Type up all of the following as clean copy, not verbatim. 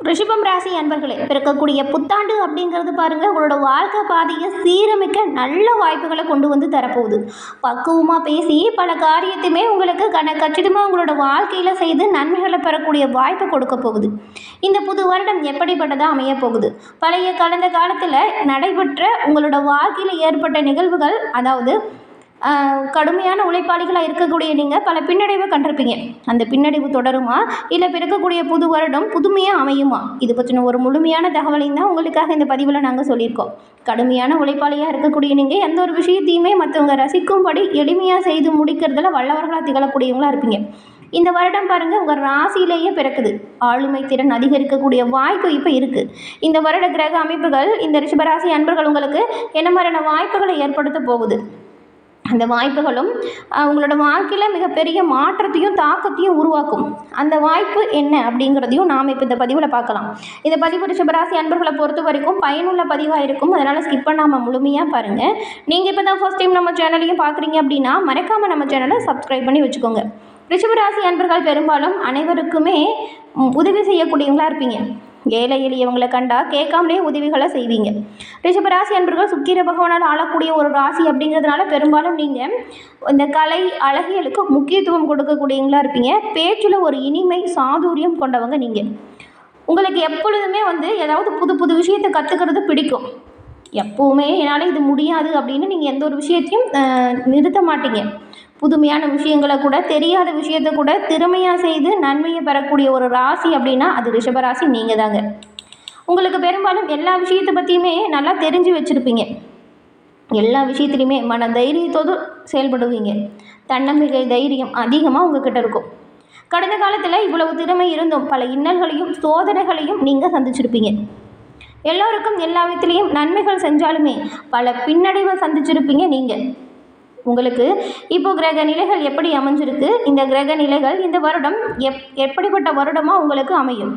ரிஷபம் ராசி அன்பர்களே, பிறக்கக்கூடிய புத்தாண்டு அப்படிங்கிறது பாருங்கள் உங்களோட வாழ்க்கை பாதையை சீரமைக்க நல்ல வாய்ப்புகளை கொண்டு வந்து தரப்போகுது. பக்குவமாக பேசி பல காரியத்தையுமே உங்களுக்கு கச்சிதமாக உங்களோட வாழ்க்கையில் செய்து நன்மைகளை பெறக்கூடிய வாய்ப்பை கொடுக்க போகுது. இந்த புது வருடம் எப்படிப்பட்டதாக அமைய போகுது? பழைய கடந்த காலத்தில் நடைபெற்ற உங்களோட வாழ்க்கையில் ஏற்பட்ட நிகழ்வுகள், அதாவது கடுமையான உழைப்பாளிகளாக இருக்கக்கூடிய நீங்கள் பல பின்னடைவை கண்டிருப்பீங்க. அந்த பின்னடைவு தொடருமா, இல்லை பிறக்கக்கூடிய புது வருடம் புதுமையாக அமையுமா? இது பற்றின ஒரு முழுமையான தகவலையும் தான் உங்களுக்காக இந்த பதிவில் நாங்கள் சொல்லியிருக்கோம். கடுமையான உழைப்பாளியாக இருக்கக்கூடிய நீங்கள் எந்த ஒரு விஷயத்தையுமே மற்றவங்க ரசிக்கும்படி எளிமையாக செய்து முடிக்கிறதுல வல்லவர்களாக திகழக்கூடியவங்களாக இருப்பீங்க. இந்த வருடம் பாருங்கள் உங்கள் ராசியிலேயே பிறக்குது. ஆளுமை திறன் அதிகரிக்கக்கூடிய வாய்ப்பு இப்போ இருக்குது. இந்த வருட கிரக அமைப்புகள் இந்த ரிஷபராசி அன்பர்கள் உங்களுக்கு என்ன மாதிரியான வாய்ப்புகளை ஏற்படுத்த போகுது? அந்த வாய்ப்புகளும் உங்களோட வாழ்க்கையில் மிகப்பெரிய மாற்றத்தையும் தாக்கத்தையும் உருவாக்கும். அந்த வாய்ப்பு என்ன அப்படிங்கிறதையும் நாம் இப்போ இந்த பதிவில் பார்க்கலாம். இந்த பதிவு ரிஷபராசி அன்பர்களை பொறுத்த வரைக்கும் பயனுள்ள பதிவாக இருக்கும். அதனால் ஸ்கிப் பண்ணாமல் முழுமையாக பாருங்கள். நீங்கள் இப்போ தான் ஃபர்ஸ்ட் டைம் நம்ம சேனலையும் பார்க்குறீங்க அப்படின்னா மறக்காமல் நம்ம சேனலை சப்ஸ்கிரைப் பண்ணி வச்சுக்கோங்க. ரிஷபராசி அன்பர்கள் பெரும்பாலும் அனைவருக்குமே உதவி செய்யக்கூடியவங்களாக இருப்பீங்க. ஏழை எளியவங்களை கண்டா கேட்காமலே உதவிகளை செய்வீங்க. ரிஷபராசி அன்பர்கள் சுக்கிர பகவானால் ஆளக்கூடிய ஒரு ராசி அப்படிங்கிறதுனால பெரும்பாலும் நீங்கள் இந்த கலை அழகியலுக்கு முக்கியத்துவம் கொடுக்கக்கூடியவங்களா இருப்பீங்க. பேச்சில் ஒரு இனிமை சாதுரியம் கொண்டவங்க நீங்கள். உங்களுக்கு எப்பொழுதுமே ஏதாவது புது புது விஷயத்தை கற்றுக்கிறது பிடிக்கும். எப்போவுமே என்னால் இது முடியாது அப்படின்னு நீங்கள் எந்த ஒரு விஷயத்தையும் நிறுத்த மாட்டீங்க. புதுமையான விஷயங்களை கூட, தெரியாத விஷயத்தை கூட திறமையாக செய்து நன்மையை பெறக்கூடிய ஒரு ராசி அப்படின்னா அது ரிஷபராசி நீங்கள் தாங்க. உங்களுக்கு பெரும்பாலும் எல்லா விஷயத்தை பற்றியுமே நல்லா தெரிஞ்சு வச்சுருப்பீங்க. எல்லா விஷயத்துலையுமே மன தைரியத்தோடு செயல்படுவீங்க. தன்னம்பிக்கை தைரியம் அதிகமாக உங்ககிட்ட இருக்கும். கடந்த காலத்தில் இவ்வளவு திறமை இருந்தும் பல இன்னல்களையும் சோதனைகளையும் நீங்கள் சந்திச்சிருப்பீங்க. எல்லோருக்கும் எல்லா விதத்துலேயும் நன்மைகள் செஞ்சாலுமே பல பின்னடைவை சந்திச்சிருப்பீங்க நீங்கள். உங்களுக்கு இப்போ கிரக நிலைகள் எப்படி அமைஞ்சிருக்கு? இந்த கிரக நிலைகள் இந்த வருடம் எப்படிப்பட்ட வருடமாக உங்களுக்கு அமையும்?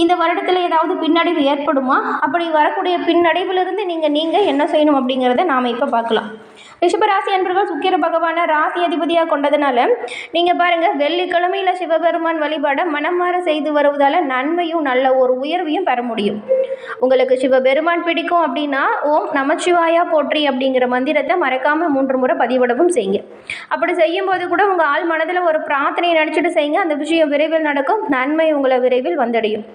இந்த வருடத்தில் ஏதாவது பின்னடைவு ஏற்படுமா? அப்படி வரக்கூடிய பின்னடைவிலிருந்து நீங்கள் என்ன செய்யணும் அப்படிங்கிறத நாம் இப்போ பார்க்கலாம். ரிஷபராசி அன்பர்கள் சுக்கிர பகவானை ராசி அதிபதியாக கொண்டதுனால நீங்கள் பாருங்கள், வெள்ளிக்கிழமையில் சிவபெருமான் வழிபாட மனமாற செய்து வருவதால் நன்மையும் நல்ல ஒரு உயர்வையும் பெற முடியும். உங்களுக்கு சிவபெருமான் பிடிக்கும் அப்படின்னா ஓம் நமச்சிவாயா போற்றி அப்படிங்கிற மந்திரத்தை மறக்காமல் 3 முறை பதிவிடவும் செய்யுங்க. அப்படி செய்யும்போது கூட உங்கள் ஆள் மனதில் ஒரு பிரார்த்தனையை நினச்சிட்டு செய்யுங்க. அந்த விஷயம் விரைவில் நடக்கும். நன்மை உங்களை விரைவில் வந்தடையும்.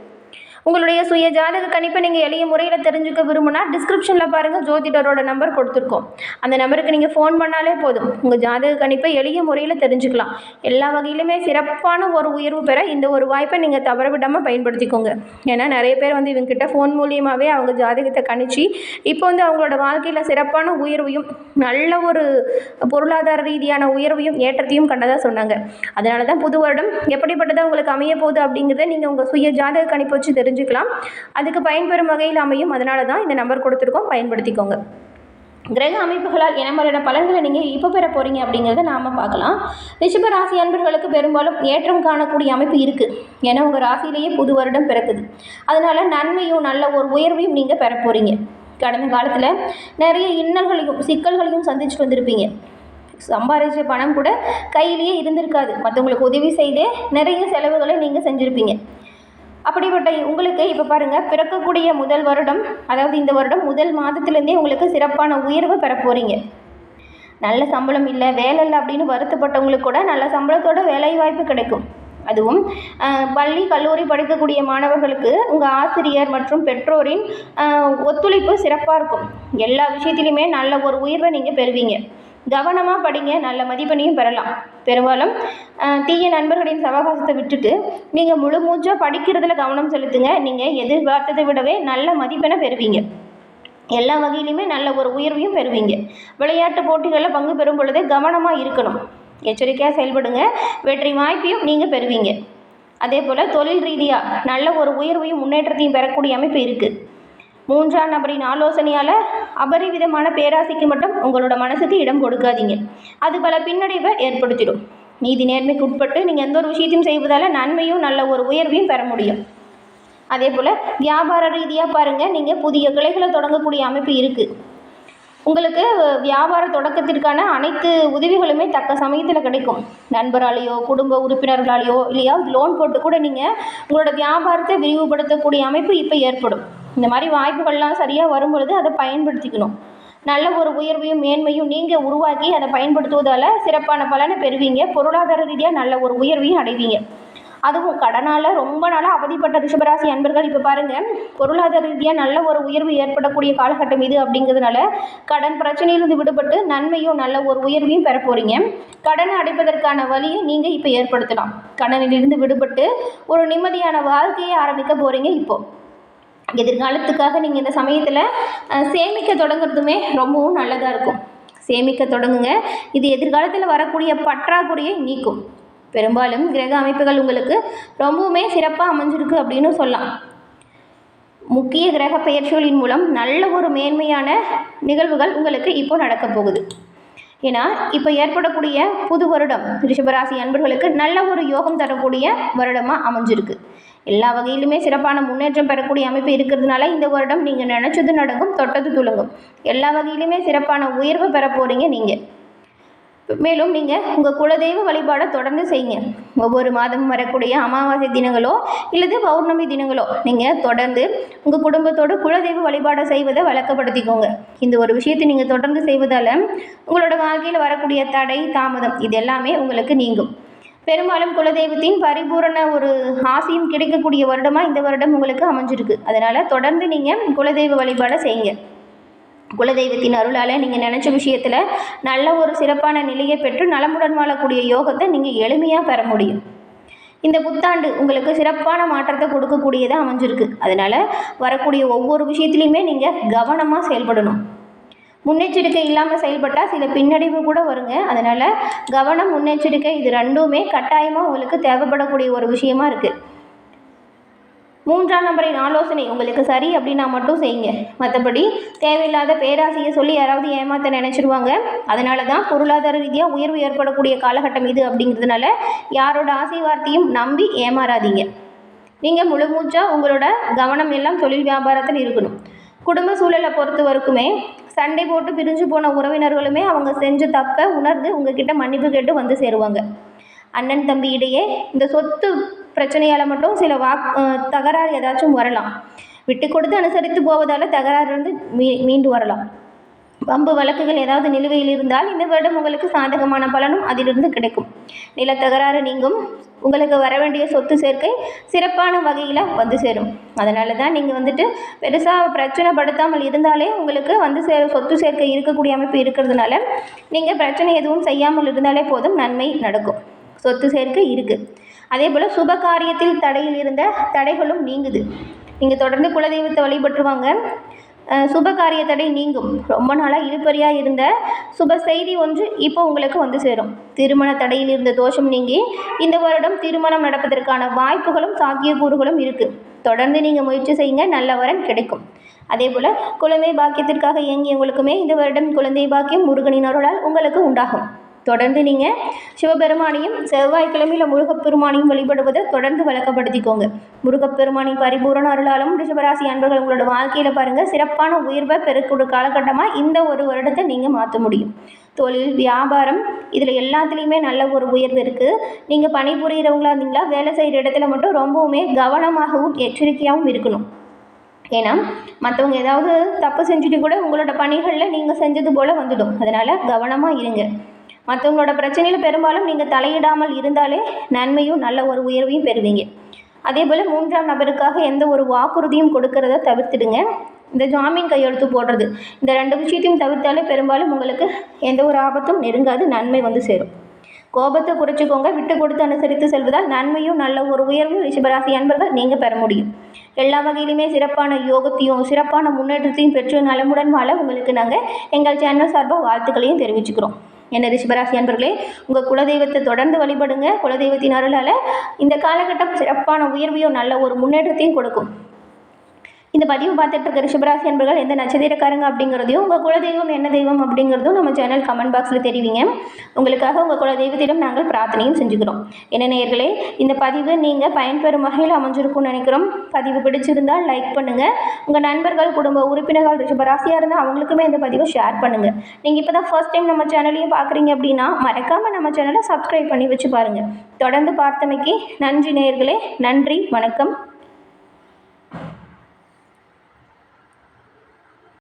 உங்களுடைய சுய ஜாதக கணிப்பை நீங்கள் எளிய முறையில் தெரிஞ்சுக்க விரும்புனா டிஸ்கிரிப்ஷனில் பாருங்கள், ஜோதிடரோட நம்பர் கொடுத்துருக்கோம். அந்த நம்பருக்கு நீங்கள் ஃபோன் பண்ணாலே போதும். உங்கள் ஜாதக கணிப்பை எளிய முறையில் தெரிஞ்சுக்கலாம். எல்லா வகையிலுமே சிறப்பான ஒரு உயர்வு பெற இந்த ஒரு வாய்ப்பை நீங்கள் தவறவிடாமல் பயன்படுத்திக்கோங்க. ஏன்னா நிறைய பேர் இவங்ககிட்ட ஃபோன் மூலியமாகவே அவங்க ஜாதகத்தை கணிச்சு இப்போ அவங்களோட வாழ்க்கையில் சிறப்பான உயர்வையும் நல்ல ஒரு பொருளாதார ரீதியான உயர்வையும் ஏற்றத்தையும் கண்டதாக சொன்னாங்க. அதனால தான் புது வருடம் எப்படிப்பட்டதாக உங்களுக்கு அமைய போகுது அப்படிங்கிறத நீங்கள் உங்கள் சுய ஜாதக கணிப்பை வச்சு தெரிஞ்சுக்கலாம். அதுக்கு பயன்பெறும் வகையில் அமையும். அதனால தான் இந்த நம்பர் கொடுத்துருக்கோம், பயன்படுத்திக்கோங்க. கிரக அமைப்புகளால் என்ன மாதிரியான பலன்களை நீங்கள் இப்போ பெற போகிறீங்க அப்படிங்கிறத நாம் பார்க்கலாம். ரிஷப ராசி அன்பர்களுக்கு பெரும்பாலும் ஏற்றம் காணக்கூடிய அமைப்பு இருக்குது. ஏன்னா உங்கள் ராசியிலேயே புது வருடம் பிறக்குது. அதனால் நன்மையும் நல்ல ஒரு உயர்வையும் நீங்கள் பெற போகிறீங்க. கடந்த காலத்தில் நிறைய இன்னல்களையும் சிக்கல்களையும் சந்திச்சு வந்திருப்பீங்க. சம்பாதிச்ச பணம் கூட கையிலேயே இருந்திருக்காது. மற்றவங்களுக்கு உதவி செய்தே நிறைய செலவுகளை நீங்கள் செஞ்சுருப்பீங்க. அப்படிப்பட்ட உங்களுக்கு இப்போ பாருங்கள், பிறக்கக்கூடிய முதல் வருடம், அதாவது இந்த வருடம் முதல் மாதத்துலேருந்தே உங்களுக்கு சிறப்பான உயர்வு பெற போகிறீங்க. நல்ல சம்பளம் இல்லை, வேலை இல்லை அப்படின்னு வருத்தப்பட்டவங்களுக்கு கூட நல்ல சம்பளத்தோட வேலை வாய்ப்பு கிடைக்கும். அதுவும் பள்ளி கல்லூரி படிக்கக்கூடிய மாணவர்களுக்கு உங்கள் ஆசிரியர் மற்றும் பெற்றோரின் ஒத்துழைப்பு சிறப்பாக இருக்கும். எல்லா விஷயத்துலையுமே நல்ல ஒரு உயர்வை நீங்கள் பெறுவீங்க. கவனமாக படிங்க, நல்ல மதிப்பெண்ணையும் பெறலாம். பெரும்பாலும் தீய நண்பர்களின் சவகாசத்தை விட்டுட்டு நீங்கள் முழு மூச்சாக படிக்கிறதுல கவனம் செலுத்துங்க. நீங்கள் எதிர்பார்த்ததை விடவே நல்ல மதிப்பெண்ணை பெறுவீங்க. எல்லா வகையிலுமே நல்ல ஒரு உயர்வையும் பெறுவீங்க. விளையாட்டு போட்டிகளில் பங்கு பெறும் பொழுது கவனமாக இருக்கணும். எச்சரிக்கையாக செயல்படுங்க. வெற்றி வாய்ப்பையும் நீங்கள் பெறுவீங்க. அதே போல் தொழில் ரீதியாக நல்ல ஒரு உயர்வையும் முன்னேற்றத்தையும் பெறக்கூடிய அமைப்பு இருக்குது. 3ஆம் நபரின் ஆலோசனையால் அபரிவிதமான பேராசைக்கு மட்டும் உங்களோட மனசுக்கு இடம் கொடுக்காதீங்க. அது பல பின்னடைவை ஏற்படுத்திடும். நீதி நேர்மைக்கு உட்பட்டு நீங்கள் எந்த ஒரு விஷயத்தையும் செய்வதால் நன்மையும் நல்ல ஒரு உயர்வையும் பெற முடியும். அதே போல் வியாபார ரீதியாக பாருங்கள், நீங்கள் புதிய கிளைகளை தொடங்கக்கூடிய அமைப்பு இருக்குது. உங்களுக்கு வியாபார தொடக்கத்திற்கான அனைத்து உதவிகளுமே தக்க சமயத்தில் கிடைக்கும். நண்பராலேயோ குடும்ப உறுப்பினர்களாலேயோ இல்லையா லோன் போட்டு கூட நீங்கள் உங்களோட வியாபாரத்தை விரிவுபடுத்தக்கூடிய அமைப்பு இப்போ ஏற்படும். இந்த மாதிரி வாய்ப்புகள்லாம் சரியாக வரும் பொழுது அதை பயன்படுத்திக்கணும். நல்ல ஒரு உயர்வையும் மேன்மையும் நீங்கள் உருவாக்கி அதை பயன்படுத்துவதால் சிறப்பான பலனை பெறுவீங்க. பொருளாதார ரீதியாக நல்ல ஒரு உயர்வையும் அடைவீங்க. அதுவும் கடனால் ரொம்ப நாளாக அவதிப்பட்ட ரிஷபராசி அன்பர்கள் இப்போ பாருங்கள், பொருளாதார ரீதியாக நல்ல ஒரு உயர்வு ஏற்படக்கூடிய காலகட்டம் இது அப்படிங்கிறதுனால கடன் பிரச்சனையிலிருந்து விடுபட்டு நன்மையும் நல்ல ஒரு உயர்வையும் பெற போகிறீங்க. கடனை அடைப்பதற்கான வழியை நீங்கள் இப்போ ஏற்படுத்தலாம். கடனிலிருந்து விடுபட்டு ஒரு நிம்மதியான வாழ்க்கையை ஆரம்பிக்க போகிறீங்க. இப்போது எதிர்காலத்துக்காக நீங்கள் இந்த சமயத்தில் சேமிக்க தொடங்குறதுமே ரொம்பவும் நல்லதாக இருக்கும். சேமிக்க தொடங்குங்க. இது எதிர்காலத்தில் வரக்கூடிய பற்றாக்குறையை நீக்கும். பெரும்பாலும் கிரக அமைப்புகள் உங்களுக்கு ரொம்பவுமே சிறப்பாக அமைஞ்சிருக்கு அப்படின்னு சொல்லலாம். முக்கிய கிரக பெயர்ச்சிகளின் மூலம் நல்ல ஒரு மேன்மையான நிகழ்வுகள் உங்களுக்கு இப்போ நடக்க போகுது. ஏன்னா இப்போ ஏற்படக்கூடிய புது வருடம் ரிஷபராசி அன்பர்களுக்கு நல்ல ஒரு யோகம் தரக்கூடிய வருடமாக அமைஞ்சிருக்கு. எல்லா வகையிலுமே சிறப்பான முன்னேற்றம் பெறக்கூடிய அமைப்பு இருக்கிறதுனால இந்த வருடம் நீங்கள் நினச்சது நடக்கும், தொட்டது துளங்கும். எல்லா வகையிலுமே சிறப்பான உயர்வு பெற போகிறீங்க நீங்கள். மேலும் நீங்கள் உங்கள் குலதெய்வ வழிபாடை தொடர்ந்து செய்யுங்க. ஒவ்வொரு மாதமும் வரக்கூடிய அமாவாசை தினங்களோ இல்லது பௌர்ணமி தினங்களோ நீங்கள் தொடர்ந்து உங்கள் குடும்பத்தோடு குலதெய்வ வழிபாடை செய்வதை வழக்கப்படுத்திக்கோங்க. இந்த ஒரு விஷயத்தை நீங்கள் தொடர்ந்து செய்வதால் உங்களோட வாழ்க்கையில் வரக்கூடிய தடை தாமதம் இது எல்லாமே உங்களுக்கு நீங்கும். பெரும்பாலும் குலதெய்வத்தின் பரிபூரண ஒரு ஆசையும் கிடைக்கக்கூடிய வருடமாக இந்த வருடம் உங்களுக்கு அமைஞ்சிருக்கு. அதனால் தொடர்ந்து நீங்கள் குலதெய்வ வழிபாடை செய்யுங்க. குலதெய்வத்தின் அருளால் நீங்கள் நினச்ச விஷயத்தில் நல்ல ஒரு சிறப்பான நிலையை பெற்று நலமுடன் வாழக்கூடிய யோகத்தை நீங்கள் எளிமையாக பெற முடியும். இந்த புத்தாண்டு உங்களுக்கு சிறப்பான மாற்றத்தை கொடுக்கக்கூடியதாக அமைஞ்சிருக்கு. அதனால் வரக்கூடிய ஒவ்வொரு விஷயத்துலையுமே நீங்கள் கவனமாக செயல்படணும். முன்னெச்சரிக்கை இல்லாமல் செயல்பட்டால் சில பின்னடைவு கூட வருங்க. அதனால் கவனம், முன்னெச்சரிக்கை இது ரெண்டுமே கட்டாயமாக உங்களுக்கு தேவைப்படக்கூடிய ஒரு விஷயமா இருக்குது. 3ஆம் நபரின் ஆலோசனை உங்களுக்கு சரி அப்படின்னா மட்டும் செய்யுங்க. மற்றபடி தேவையில்லாத பேராசையை சொல்லி யாராவது ஏமாற்ற நினச்சிருவாங்க. அதனால தான் பொருளாதார ரீதியாக உயர்வு ஏற்படக்கூடிய காலகட்டம் இது அப்படிங்கிறதுனால யாரோட ஆசை வார்த்தையும் நம்பி ஏமாறாதீங்க. நீங்கள் முழு மூச்சாக உங்களோட கவனம் எல்லாம் தொழில் வியாபாரத்தில் இருக்கணும். குடும்ப சூழலை பொறுத்த வரைக்குமே சண்டை போட்டு பிரிஞ்சு போன உறவினர்களுமே அவங்க செஞ்ச தப்பை உணர்ந்து உங்ககிட்ட மன்னிப்பு கேட்டு வந்து சேருவாங்க. அண்ணன் தம்பி இடையே இந்த சொத்து பிரச்சனையால் மட்டும் சில தகராறு ஏதாச்சும் வரலாம். விட்டு கொடுத்து அனுசரித்து போவதால் தகராறு இருந்து மீண்டு வரலாம். வம்பு வழக்குகள் ஏதாவது நிலுவையில் இருந்தால் இந்த வருடம் உங்களுக்கு சாதகமான பலனும் அதிலிருந்து கிடைக்கும். நிலத்தகராறு நீங்கும். உங்களுக்கு வர வேண்டிய சொத்து சேர்க்கை சிறப்பான வகையில் வந்து சேரும். அதனால தான் நீங்கள் பெருசாக பிரச்சனை படுத்தாமல் இருந்தாலே உங்களுக்கு சொத்து சேர்க்கை இருக்கக்கூடிய அமைப்பு இருக்கிறதுனால நீங்கள் பிரச்சனை எதுவும் செய்யாமல் இருந்தாலே போதும், நன்மை நடக்கும். சொத்து சேர்க்கை இருக்குது. அதே போல் சுப காரியத்தில் தடையில் இருந்த தடைகளும் நீங்குது. நீங்கள் தொடர்ந்து குலதெய்வத்தை வழிபட்டுருவாங்க. சுப காரிய தடை நீங்கும். ரொம்ப நாளாக இழுபறியாக இருந்த சுப செய்தி ஒன்று இப்போ உங்களுக்கு வந்து சேரும். திருமண தடையில் இருந்த தோஷம் நீங்கி இந்த வருடம் திருமணம் நடப்பதற்கான வாய்ப்புகளும் சாத்தியக்கூறுகளும் இருக்குது. தொடர்ந்து நீங்கள் முயற்சி செய்யுங்க, நல்ல வரன் கிடைக்கும். அதே போல் குழந்தை பாக்கியத்திற்காக இயங்கியவங்களுக்குமே இந்த வருடம் குழந்தை பாக்கியம் முருகனின் அருளால் உங்களுக்கு உண்டாகும். தொடர்ந்து நீங்கள் சிவபெருமானையும் செவ்வாய்க்கிழமையில் முருகப்பெருமானையும் வழிபடுவதை தொடர்ந்து வழக்கப்படுத்திக்கோங்க. முருகப்பெருமானின் பரிபூரண அருளாலும் ரிஷபராசி அன்பர்கள் உங்களோட வாழ்க்கையில் பாருங்கள் சிறப்பான உயர்வை பெறக்கூடிய காலகட்டமாக இந்த ஒரு வருடத்தை நீங்கள் மாற்ற முடியும். தொழில் வியாபாரம் இதில் எல்லாத்துலேயுமே நல்ல ஒரு உயர்வு இருக்குது. நீங்கள் பணிபுரிகிறவங்களா இருந்தீங்களா வேலை செய்கிற இடத்துல மட்டும் ரொம்பவுமே கவனமாகவும் எச்சரிக்கையாகவும் இருக்கணும். ஏன்னா மற்றவங்க ஏதாவது தப்பு செஞ்சுட்டு கூட உங்களோட பணிகளில் நீங்கள் செஞ்சது போல் வந்துடும். அதனால் கவனமாக இருங்க. மற்றவங்களோட பிரச்சனையில் பெரும்பாலும் நீங்கள் தலையிடாமல் இருந்தாலே நன்மையும் நல்ல ஒரு உயர்வையும் பெறுவீங்க. அதே போல் 3ஆம் நபருக்காக எந்த ஒரு வாக்குறுதியும் கொடுக்கறத தவிர்த்துடுங்க. இந்த ஜாமீன் கையெழுத்து போடுறது இந்த 2 விஷயத்தையும் தவிர்த்தாலே பெரும்பாலும் உங்களுக்கு எந்த ஒரு ஆபத்தும் நெருங்காது, நன்மை வந்து சேரும். கோபத்தை குறைச்சிக்கோங்க. விட்டு கொடுத்து அனுசரித்து செல்வதால் நன்மையும் நல்ல ஒரு உயர்வையும் ரிஷபராசி அன்பர்கள் நீங்கள் பெற முடியும். எல்லா வகையிலுமே சிறப்பான யோகத்தையும் சிறப்பான முன்னேற்றத்தையும் பெற்று நலமுடன் வாழ உங்களுக்கு நாங்கள் எங்கள் சேனல் சார்பாக வாழ்த்துக்களையும் தெரிவிச்சுக்கிறோம். என்ன ரிஷபராசி அன்பர்களே, உங்கள் குலதெய்வத்தை தொடர்ந்து வழிபடுங்க. குலதெய்வத்தின் அருளால் இந்த காலகட்டம் சிறப்பான உயர்வையும் நல்ல ஒரு முன்னேற்றத்தையும் கொடுக்கும். இந்த பதிவு பார்த்துட்டு இருக்க ரிஷபராசி அன்பர்கள் எந்த நட்சத்திரக்காரங்க அப்படிங்கிறதையும் உங்கள் குலதெய்வம் என்ன தெய்வம் அப்படிங்கிறதும் நம்ம சேனல் கமெண்ட் பாக்ஸில் தெரிவிங்க. உங்களுக்காக உங்கள் குலதெய்வத்திடம் நாங்கள் பிரார்த்தனையும் செஞ்சுக்கிறோம். என்ன நேயர்களே, இந்த பதிவு நீங்கள் பயன்பெறும் வகையில் அமைஞ்சிருக்கும்னு நினைக்கிறோம். பதிவு பிடிச்சிருந்தால் லைக் பண்ணுங்கள். உங்கள் நண்பர்கள், குடும்ப உறுப்பினர்கள் ரிஷபராசியாக இருந்தால் அவங்களுக்குமே இந்த பதிவை ஷேர் பண்ணுங்கள். நீங்கள் இப்போ தான் ஃபர்ஸ்ட் டைம் நம்ம சேனலையும் பார்க்குறீங்க அப்படின்னா மறக்காமல் நம்ம சேனலை சப்ஸ்கிரைப் பண்ணி வச்சு பாருங்கள். தொடர்ந்து பார்த்தமைக்கு நன்றி நேயர்களே. நன்றி, வணக்கம்.